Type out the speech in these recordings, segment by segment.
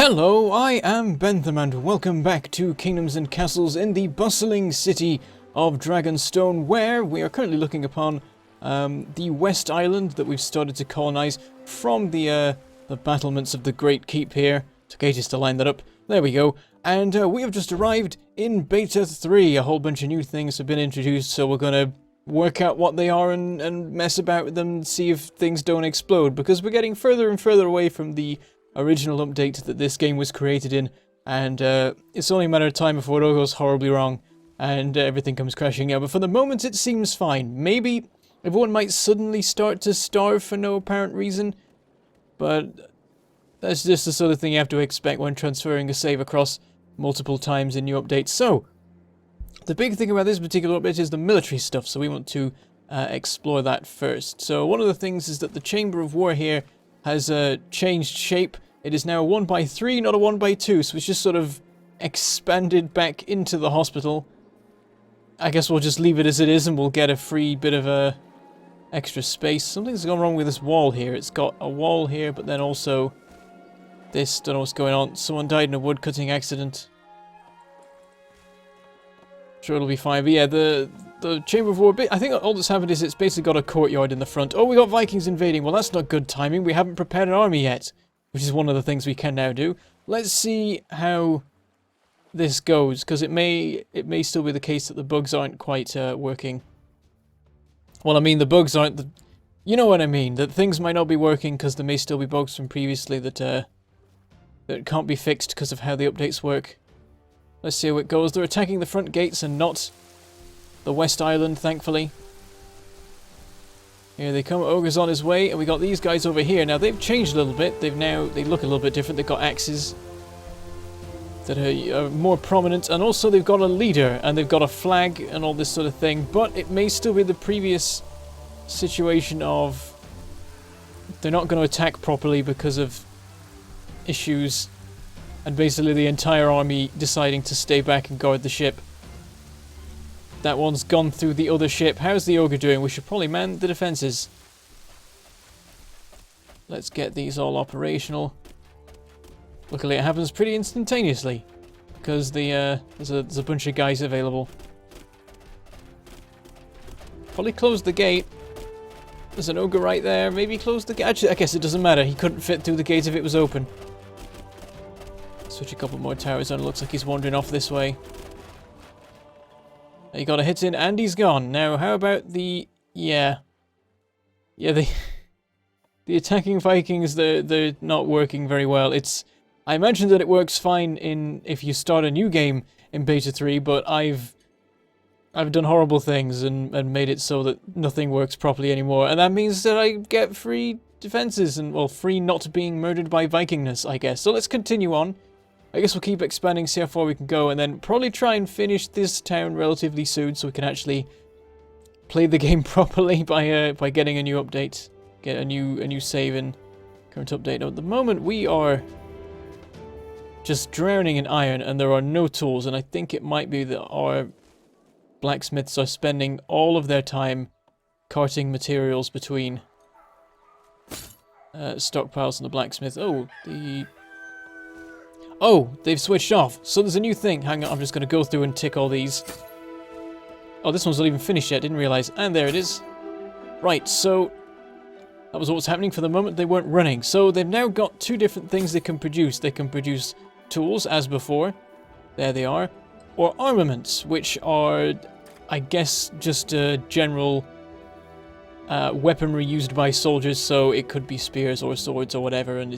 Hello, I am Bentham and welcome back to Kingdoms and Castles in the bustling city of Dragonstone, where we are currently looking upon the West Island that we've started to colonize from the battlements of the Great Keep here. Took ages to line that up. There we go. And we have just arrived in Beta 3. A whole bunch of new things have been introduced, so we're going to work out what they are and mess about with them and see if things don't explode, because we're getting further and further away from the original update that this game was created in, and it's only a matter of time before it all goes horribly wrong and everything comes crashing out. But for the moment it seems fine. Maybe everyone might suddenly start to starve for no apparent reason, but that's just the sort of thing you have to expect when transferring a save across multiple times in new updates. So the big thing about this particular update is the military stuff, so we want to explore that first. So one of the things is that the Chamber of War here has changed shape. It is now a 1x3, not a 1x2, so it's just sort of expanded back into the hospital. I guess we'll just leave it as it is and we'll get a free bit of extra space. Something's gone wrong with this wall here. It's got a wall here, but then also this. Don't know what's going on. Someone died in a woodcutting accident. Sure, it'll be fine. But yeah, the Chamber of War bit, I think all that's happened is it's basically got a courtyard in the front. Oh, we got Vikings invading. Well, that's not good timing. We haven't prepared an army yet, which is one of the things we can now do. Let's see how this goes, because it may still be the case that the bugs aren't quite working. Well, I mean, the bugs aren't the... You know what I mean, that things might not be working because there may still be bugs from previously that can't be fixed because of how the updates work. Let's see how it goes. They're attacking the front gates and not the West Island, thankfully. Here they come. Ogre's on his way, and we got these guys over here. Now, they've changed a little bit. They look a little bit different. They've got axes that are more prominent, and also they've got a leader, and they've got a flag, and all this sort of thing. But it may still be the previous situation of they're not going to attack properly because of issues, and basically the entire army deciding to stay back and guard the ship. That one's gone through the other ship. How's the ogre doing? We should probably man the defenses. Let's get these all operational. Luckily it happens pretty instantaneously, because there's a bunch of guys available. Probably close the gate. There's an ogre right there. Maybe close the gate. Actually, I guess it doesn't matter. He couldn't fit through the gate if it was open. Switch a couple more towers on. It looks like he's wandering off this way. He got a hit in and he's gone. Now, how about the... Yeah, the attacking Vikings, they're not working very well. I imagine that it works fine if you start a new game in Beta 3, but I've done horrible things and made it so that nothing works properly anymore. And that means that I get free defenses and, well, free not being murdered by Vikingness, I guess. So let's continue on. I guess we'll keep expanding, see how far we can go, and then probably try and finish this town relatively soon so we can actually play the game properly by getting a new update, get a new save in current update. Now, at the moment we are just drowning in iron and there are no tools, and I think it might be that our blacksmiths are spending all of their time carting materials between stockpiles and the blacksmith. Oh, they've switched off. So there's a new thing. Hang on, I'm just going to go through and tick all these. Oh, this one's not even finished yet. Didn't realize. And there it is. Right, so that was what was happening for the moment. They weren't running. So they've now got two different things they can produce. They can produce tools, as before. There they are. Or armaments, which are, I guess, just general weaponry used by soldiers. So it could be spears or swords or whatever, and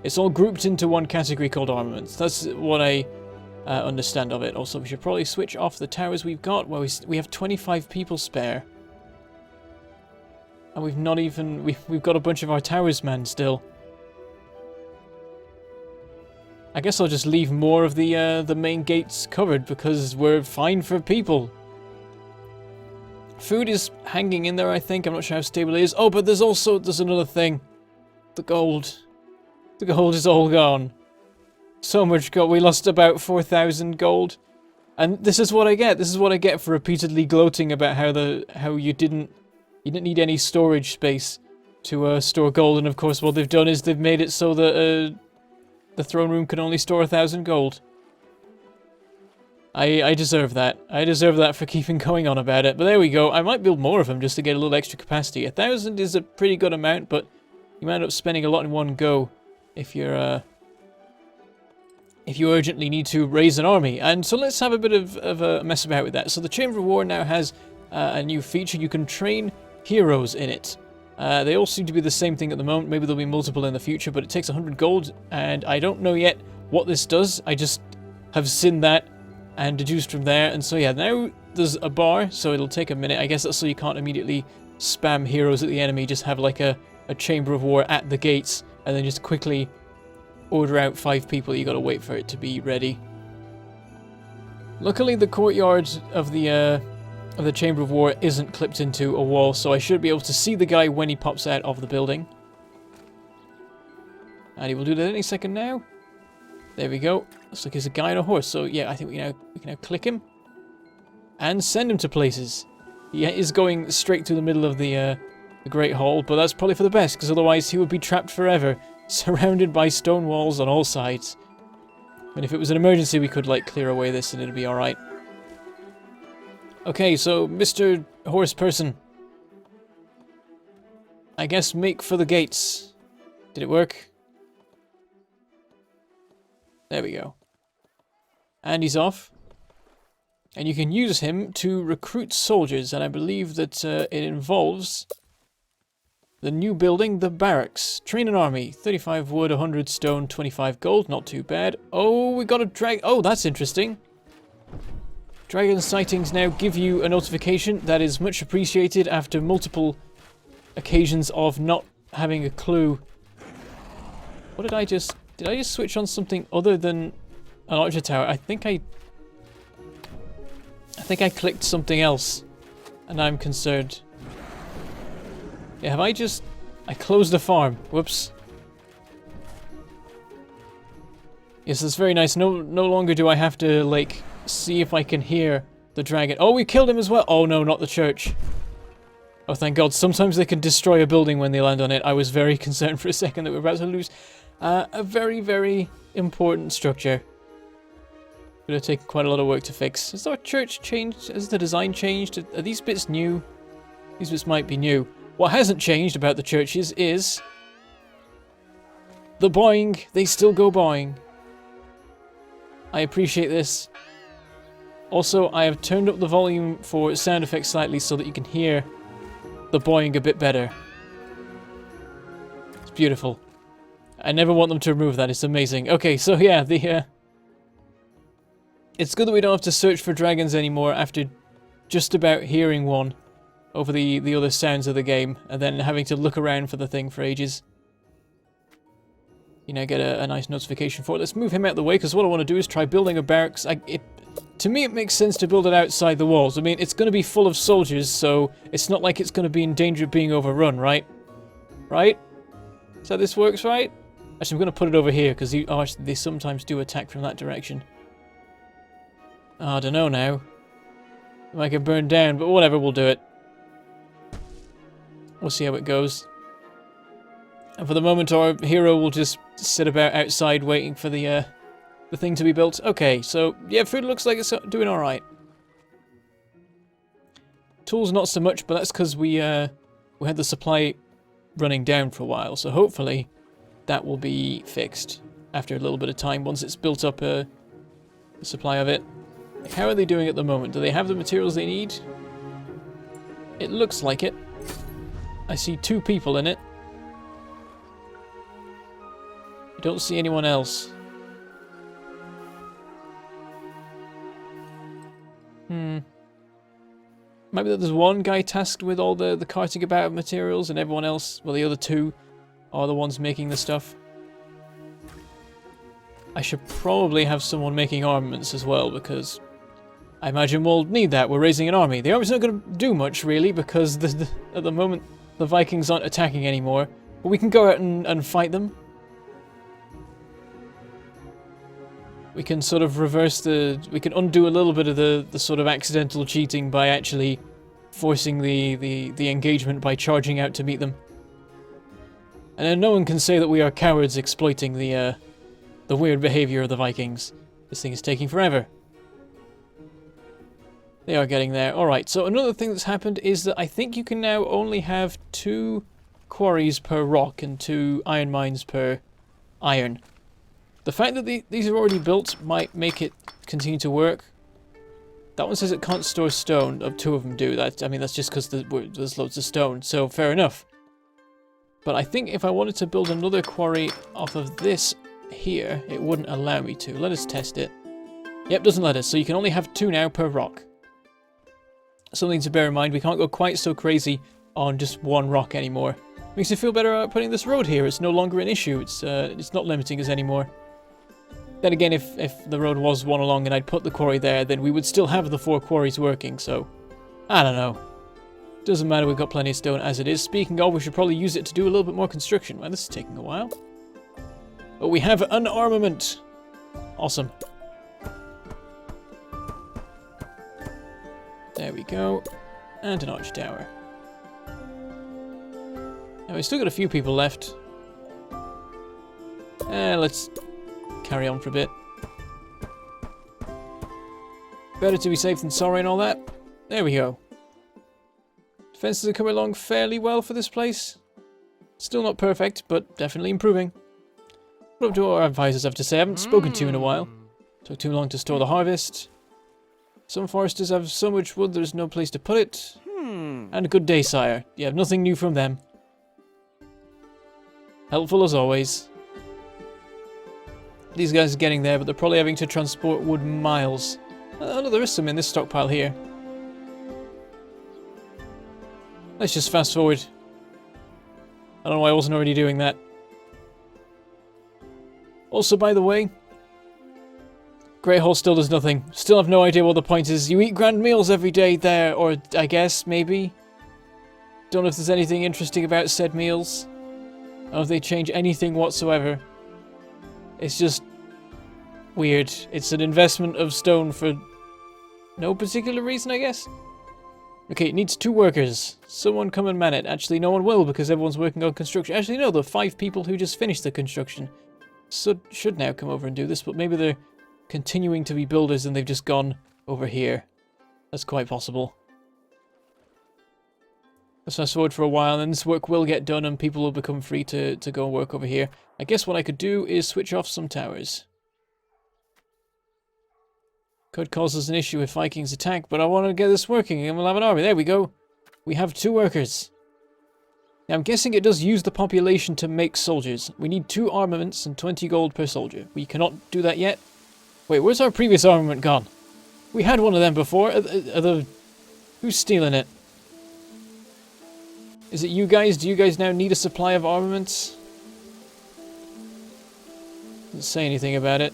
it's all grouped into one category called armaments. That's what I understand of it. Also, we should probably switch off the towers we've got. Well, we have 25 people spare. And we've not even... We've got a bunch of our towers manned still. I guess I'll just leave more of the main gates covered, because we're fine for people. Food is hanging in there, I think. I'm not sure how stable it is. Oh, but there's another thing. The gold. The gold is all gone. So much gold. We lost about 4,000 gold. And this is what I get. This is what I get for repeatedly gloating about how you didn't need any storage space to store gold. And of course what they've done is they've made it so that the throne room can only store 1,000 gold. I deserve that. I deserve that for keeping going on about it. But there we go. I might build more of them just to get a little extra capacity. 1,000 is a pretty good amount, but you might end up spending a lot in one go if you're if you urgently need to raise an army. And so let's have a bit of a mess about with that. So the Chamber of War now has a new feature. You can train heroes in it. They all seem to be the same thing at the moment. Maybe there'll be multiple in the future, but it takes 100 gold, and I don't know yet what this does. I just have seen that and deduced from there. And so yeah, now there's a bar, so it'll take a minute. I guess that's so you can't immediately spam heroes at the enemy. Just have like a Chamber of War at the gates, and then just quickly order out 5 people. You gotta wait for it to be ready. Luckily, the courtyard of the Chamber of War isn't clipped into a wall, so I should be able to see the guy when he pops out of the building. And he will do that any second now. There we go. Looks like there's a guy on a horse, so yeah, I think we can now click him and send him to places. He is going straight to the middle of the Great Hall, but that's probably for the best, because otherwise he would be trapped forever, surrounded by stone walls on all sides. And if it was an emergency, we could like clear away this and it'd be alright. Okay, so Mr. Horse Person, I guess make for the gates. Did it work? There we go. And he's off. And you can use him to recruit soldiers, and I believe that it involves the new building, the barracks. Train an army. 35 wood, 100 stone, 25 gold. Not too bad. Oh, we got a drag. Oh, that's interesting. Dragon sightings now give you a notification. That is much appreciated after multiple occasions of not having a clue. What did I just... Did I just switch on something other than an archer tower? I think I clicked something else, and I'm concerned. Yeah, have I just... I closed the farm. Whoops. Yes, that's very nice. No longer do I have to, like, see if I can hear the dragon. Oh, we killed him as well. Oh, no, not the church. Oh, thank God. Sometimes they can destroy a building when they land on it. I was very concerned for a second that we were about to lose a very, very important structure. Would have taken quite a lot of work to fix. Has our church changed? Has the design changed? Are these bits new? These bits might be new. What hasn't changed about the churches is the boing. They still go boing. I appreciate this. Also, I have turned up the volume for sound effects slightly so that you can hear the boing a bit better. It's beautiful. I never want them to remove that. It's amazing. Okay, so yeah, it's good that we don't have to search for dragons anymore after just about hearing one over the other sounds of the game, and then having to look around for the thing for ages. You know, get a nice notification for it. Let's move him out of the way, because what I want to do is try building a barracks. To me, it makes sense to build it outside the walls. I mean, it's going to be full of soldiers, so it's not like it's going to be in danger of being overrun, right? Right? So this works, right? Actually, I'm going to put it over here, because they sometimes do attack from that direction. Oh, I don't know now. It might get burned down, but whatever, we'll do it. We'll see how it goes. And for the moment, our hero will just sit about outside waiting for the thing to be built. Okay, so yeah, food looks like it's doing all right. Tools not so much, but that's because we had the supply running down for a while. So hopefully that will be fixed after a little bit of time once it's built up a supply of it. How are they doing at the moment? Do they have the materials they need? It looks like it. I see 2 people in it. I don't see anyone else. Maybe there's one guy tasked with all the carting about of materials, and everyone else, well, the other 2 are the ones making the stuff. I should probably have someone making armaments as well, because I imagine we'll need that. We're raising an army. The army's not going to do much, really, because at the moment the Vikings aren't attacking anymore. But we can go out and fight them. We can sort of we can undo a little bit of the sort of accidental cheating by actually forcing the engagement by charging out to meet them. And then no one can say that we are cowards exploiting the the weird behavior of the Vikings. This thing is taking forever. They are getting there. Alright, so another thing that's happened is that I think you can now only have 2 quarries per rock and 2 iron mines per iron. The fact that these are already built might make it continue to work. That one says it can't store stone. 2 of them do. I mean, that's just because there's loads of stone, so fair enough. But I think if I wanted to build another quarry off of this here, it wouldn't allow me to. Let us test it. Yep, doesn't let us, so you can only have 2 now per rock. Something to bear in mind, we can't go quite so crazy on just 1 rock anymore. Makes me feel better about putting this road here. It's no longer an issue. It's not limiting us anymore. Then again, if the road was one along and I'd put the quarry there, then we would still have the 4 quarries working, so... I don't know. Doesn't matter, we've got plenty of stone as it is. Speaking of, we should probably use it to do a little bit more construction. Well, this is taking a while. But we have an armament. Awesome. There we go. And an arch tower. Now, we've still got a few people left. Let's carry on for a bit. Better to be safe than sorry and all that. There we go. Defenses are coming along fairly well for this place. Still not perfect, but definitely improving. What up to our advisors have to say? I haven't spoken to you in a while. Took too long to store the harvest. Some foresters have so much wood there's no place to put it. And a good day, sire. You have nothing new from them. Helpful as always. These guys are getting there, but they're probably having to transport wood miles. Oh no, there is some in this stockpile here. Let's just fast forward. I don't know why I wasn't already doing that. Also, by the way, Great Hall still does nothing. Still have no idea what the point is. You eat grand meals every day there, or I guess, maybe? Don't know if there's anything interesting about said meals. I don't know if they change anything whatsoever. It's just weird. It's an investment of stone for no particular reason, I guess? Okay, it needs 2 workers. Someone come and man it. Actually, no one will because everyone's working on construction. Actually, no, the 5 people who just finished the construction should now come over and do this, but maybe they're continuing to be builders and they've just gone over here. That's quite possible. Let's fast forward for a while, and then this work will get done and people will become free to go and work over here. I guess what I could do is switch off some towers. Could cause us an issue if Vikings attack, but I want to get this working and we'll have an army. There we go. We have 2 workers. Now I'm guessing it does use the population to make soldiers. We need 2 armaments and 20 gold per soldier. We cannot do that yet. Wait, where's our previous armament gone? We had one of them before. Who's stealing it? Is it you guys? Do you guys now need a supply of armaments? Doesn't say anything about it.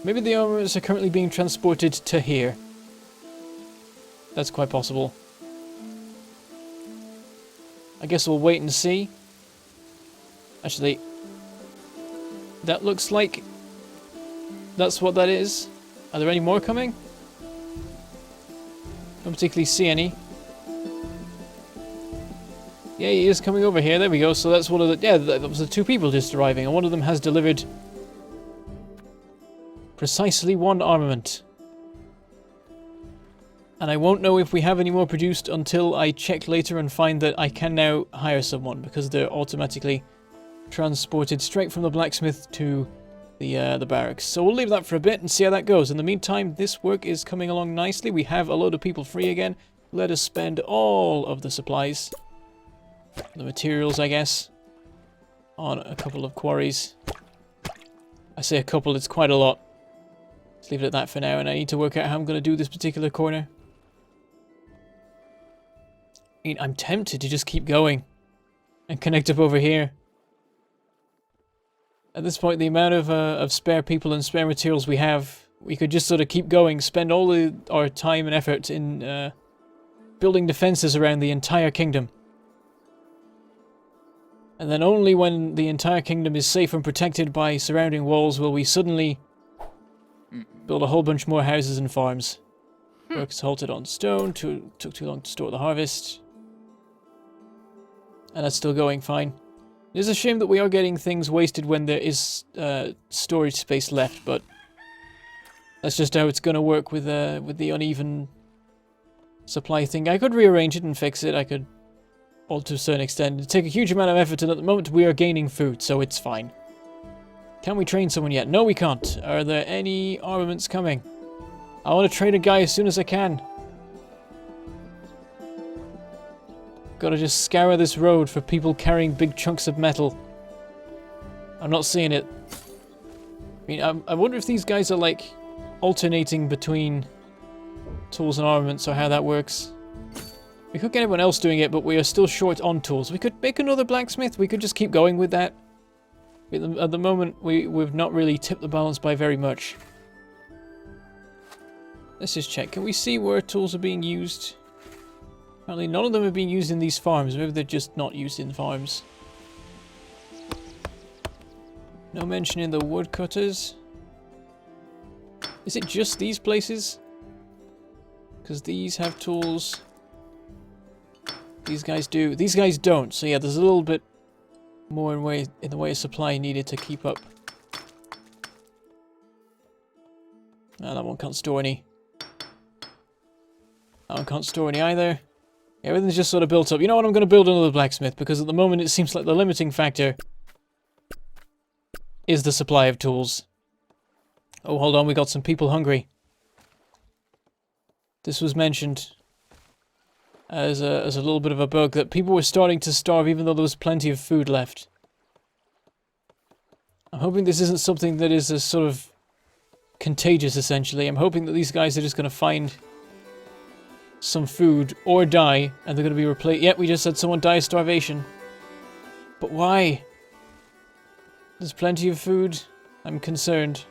Maybe the armaments are currently being transported to here. That's quite possible. I guess we'll wait and see. Actually, that looks like that's what that is. Are there any more coming? Don't particularly see any. Yeah, he is coming over here. There we go. So that's one of the... Yeah, that was the 2 people just arriving. And one of them has delivered precisely 1 armament. And I won't know if we have any more produced until I check later and find that I can now hire someone, because they're automatically transported straight from the blacksmith to the barracks. So we'll leave that for a bit and see how that goes. In the meantime, this work is coming along nicely. We have a load of people free again. Let us spend all of the supplies, the materials, I guess, on a couple of quarries. I say a couple, it's quite a lot. Let's leave it at that for now, and I need to work out how I'm going to do this particular corner. I mean, I'm tempted to just keep going and connect up over here. At this point, the amount of spare people and spare materials we have, we could just sort of keep going, spend all our time and effort in building defenses around the entire kingdom. And then only when the entire kingdom is safe and protected by surrounding walls will we suddenly build a whole bunch more houses and farms. Work is halted on stone, took too long to store the harvest. And that's still going fine. It's a shame that we are getting things wasted when there is storage space left, but that's just how it's going to work with the uneven supply thing. I could rearrange it and fix it. I could, all to a certain extent. It'd take a huge amount of effort, and at the moment we are gaining food, so it's fine. Can we train someone yet? No, we can't. Are there any armaments coming? I want to train a guy as soon as I can. Gotta just scour this road for people carrying big chunks of metal. I'm not seeing it. I mean, I wonder if these guys are, like, alternating between tools and armaments, or how that works. We could get everyone else doing it, but we are still short on tools. We could make another blacksmith. We could just keep going with that. At the moment, we've not really tipped the balance by very much. Let's just check. Can we see where tools are being used? Apparently none of them are being used in these farms. Maybe they're just not used in farms. No mention in the woodcutters. Is it just these places? Because these have tools. These guys do. These guys don't. So yeah, there's a little bit more in the way of supply needed to keep up. Ah, that one can't store any. That one can't store any either. Everything's just sort of built up. You know what? I'm going to build another blacksmith, because at the moment it seems like the limiting factor is the supply of tools. Oh, hold on. We got some people hungry. This was mentioned as a little bit of a bug, that people were starting to starve even though there was plenty of food left. I'm hoping this isn't something that is a sort of contagious, essentially. I'm hoping that these guys are just going to find some food or die, and they're going to be replaced. Yep, we just had someone die of starvation. But why? There's plenty of food. I'm concerned.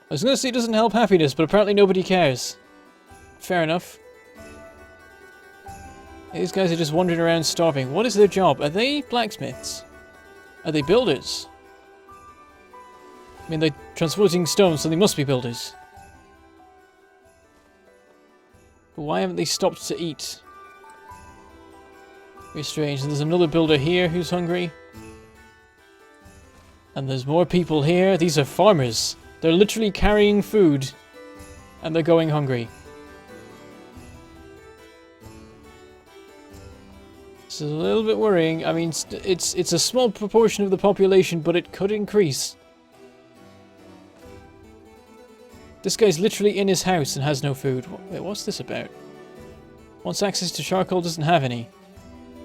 I was going to say it doesn't help happiness, but apparently nobody cares. Fair enough. These guys are just wandering around starving. What is their job? Are they blacksmiths? Are they builders? I mean, they're transporting stone, so they must be builders. But why haven't they stopped to eat? Very strange. And there's another builder here who's hungry. And there's more people here. These are farmers. They're literally carrying food. And they're going hungry. This is a little bit worrying. I mean, it's a small proportion of the population, but it could increase. This guy's literally in his house and has no food. Wait, what's this about? Wants access to charcoal, doesn't have any.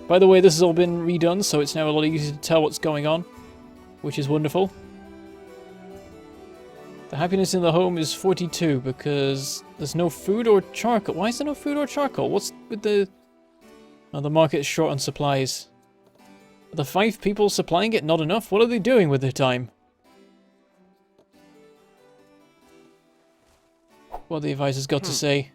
By the way, this has all been redone, so it's now a lot easier to tell what's going on, which is wonderful. The happiness in the home is 42 because there's no food or charcoal. Why is there no food or charcoal? What's with the... Oh, the market is short on supplies. Are the 5 people supplying it not enough? What are they doing with their time? What the advisor's got to say.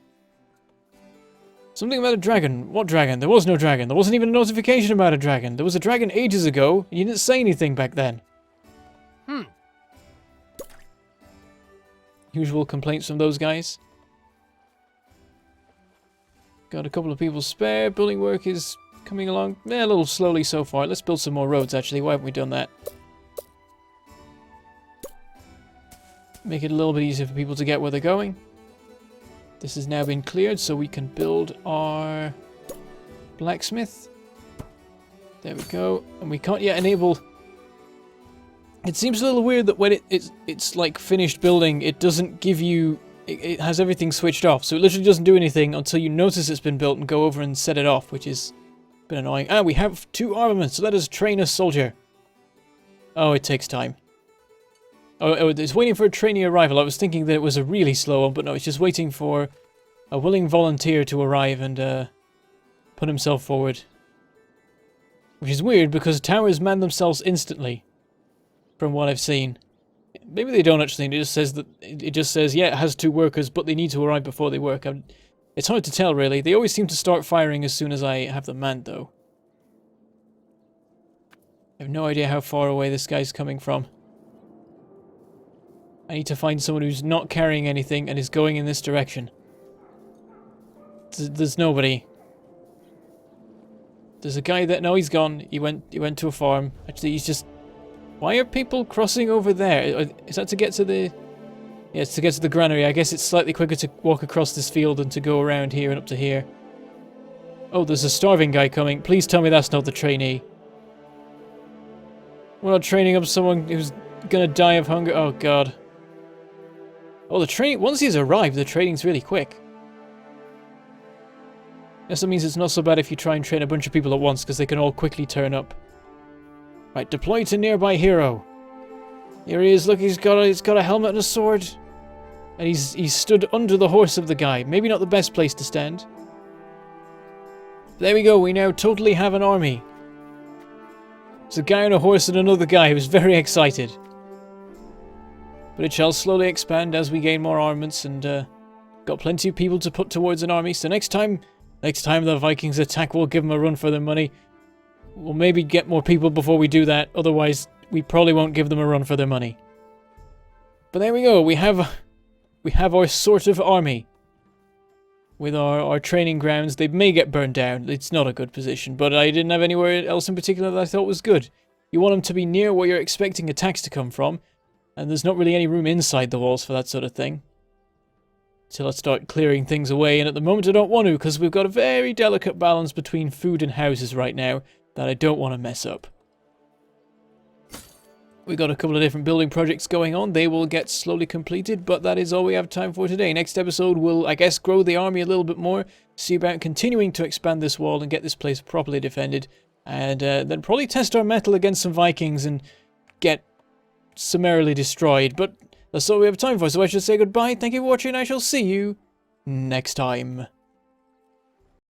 Something about a dragon. What dragon? There was no dragon. There wasn't even a notification about a dragon. There was a dragon ages ago, and you didn't say anything back then. Usual complaints from those guys. Got a couple of people spare. Building work is coming along a little slowly so far. Let's build some more roads, actually. Why haven't we done that? Make it a little bit easier for people to get where they're going. This has now been cleared, so we can build our blacksmith. There we go. And we can't yet enable... It seems a little weird that when it's like finished building, it doesn't give you... It has everything switched off, so it literally doesn't do anything until you notice it's been built and go over and set it off, which is a bit annoying. Ah, we have 2 armaments, so let us train a soldier. Oh, it takes time. Oh, it's waiting for a trainee arrival. I was thinking that it was a really slow one, but no, it's just waiting for a willing volunteer to arrive and put himself forward. Which is weird, because towers man themselves instantly, from what I've seen. Maybe they don't actually. It just says yeah, it has 2 workers, but they need to arrive before they work. It's hard to tell, really. They always seem to start firing as soon as I have them manned, though. I have no idea how far away this guy's coming from. I need to find someone who's not carrying anything and is going in this direction. There's nobody. There's a guy that... No, he's gone. He went to a farm. Actually, he's just... Why are people crossing over there? Is that to get to the... Yeah, it's to get to the granary. I guess it's slightly quicker to walk across this field than to go around here and up to here. Oh, there's a starving guy coming. Please tell me that's not the trainee. We're not training up someone who's gonna die of hunger. Oh, God. Oh, the training... Once he's arrived, the training's really quick. Guess that means it's not so bad if you try and train a bunch of people at once, because they can all quickly turn up. Right, deploy to nearby hero. Here he is. Look, he's got a helmet and a sword. And he's stood under the horse of the guy. Maybe not the best place to stand. There we go. We now totally have an army. It's a guy on a horse and another guy who's very excited. But it shall slowly expand as we gain more armaments, and got plenty of people to put towards an army. So next time the Vikings attack, we'll give them a run for their money. We'll maybe get more people before we do that. Otherwise, we probably won't give them a run for their money. But there we go. We have our sort of army. With our training grounds. They may get burned down. It's not a good position. But I didn't have anywhere else in particular that I thought was good. You want them to be near where you're expecting attacks to come from. And there's not really any room inside the walls for that sort of thing. So let's start clearing things away. And at the moment I don't want to, because we've got a very delicate balance between food and houses right now that I don't want to mess up. We've got a couple of different building projects going on. They will get slowly completed, but that is all we have time for today. Next episode, we'll, I guess, grow the army a little bit more, see about continuing to expand this wall and get this place properly defended, and then probably test our mettle against some Vikings and get summarily destroyed. But that's all we have time for, so I should say goodbye. Thank you for watching, I shall see you next time.